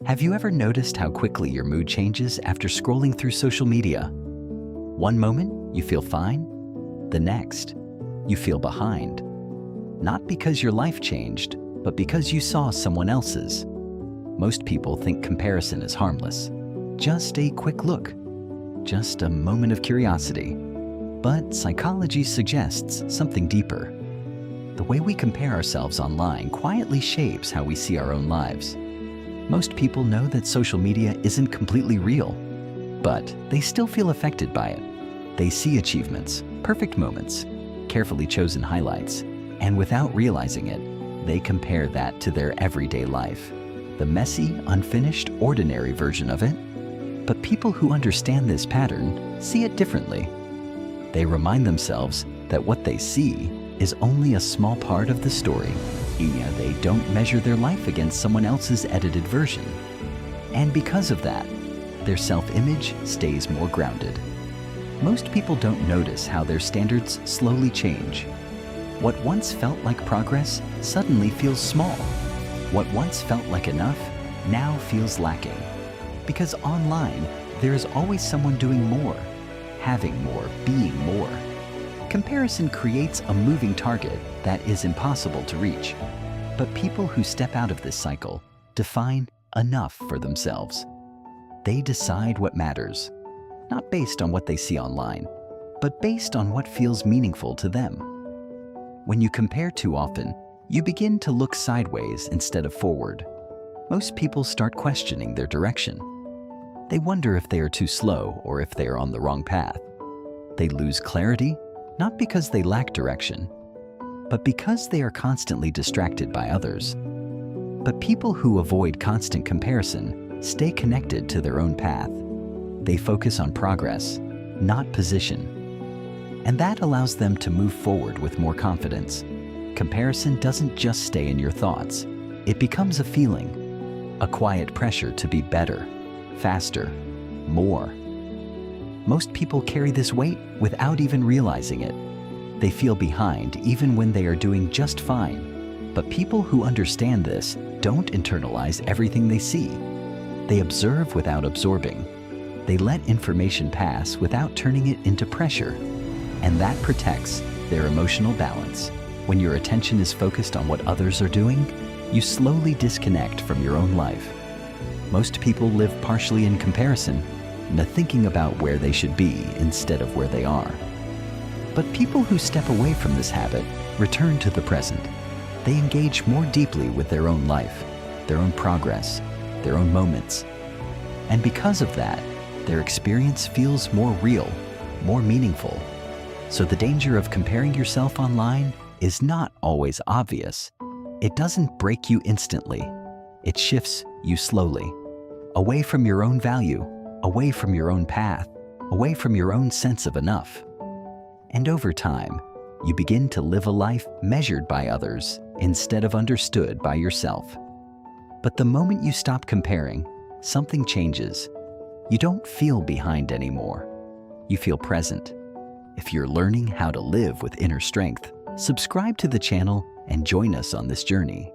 Have you ever noticed how quickly your mood changes after scrolling through social media? One moment, you feel fine. The next, you feel behind. Not because your life changed, but because you saw someone else's. Most people think comparison is harmless. Just a quick look. Just a moment of curiosity. But psychology suggests something deeper. The way we compare ourselves online quietly shapes how we see our own lives. Most people know that social media isn't completely real, but they still feel affected by it. They see achievements, perfect moments, carefully chosen highlights, and without realizing it, they compare that to their everyday life, the messy, unfinished, ordinary version of it. But people who understand this pattern see it differently. They remind themselves that what they see is only a small part of the story. They don't measure their life against someone else's edited version. And because of that, their self-image stays more grounded. Most people don't notice how their standards slowly change. What once felt like progress suddenly feels small. What once felt like enough now feels lacking. Because online, there is always someone doing more, having more, being more. Comparison creates a moving target that is impossible to reach. But people who step out of this cycle define enough for themselves. They decide what matters, not based on what they see online, but based on what feels meaningful to them. When you compare too often, you begin to look sideways instead of forward. Most people start questioning their direction. They wonder if they are too slow or if they are on the wrong path. They lose clarity, not because they lack direction, but because they are constantly distracted by others. But people who avoid constant comparison stay connected to their own path. They focus on progress, not position. And that allows them to move forward with more confidence. Comparison doesn't just stay in your thoughts. It becomes a feeling, a quiet pressure to be better, faster, more. Most people carry this weight without even realizing it. They feel behind even when they are doing just fine. But people who understand this don't internalize everything they see. They observe without absorbing. They let information pass without turning it into pressure. And that protects their emotional balance. When your attention is focused on what others are doing, you slowly disconnect from your own life. Most people live partially in comparison, thinking about where they should be instead of where they are. But people who step away from this habit return to the present. They engage more deeply with their own life, their own progress, their own moments. And because of that, their experience feels more real, more meaningful. So the danger of comparing yourself online is not always obvious. It doesn't break you instantly. It shifts you slowly, away from your own value, away from your own path, away from your own sense of enough. And over time, you begin to live a life measured by others instead of understood by yourself. But the moment you stop comparing, something changes. You don't feel behind anymore. You feel present. If you're learning how to live with inner strength, subscribe to the channel and join us on this journey.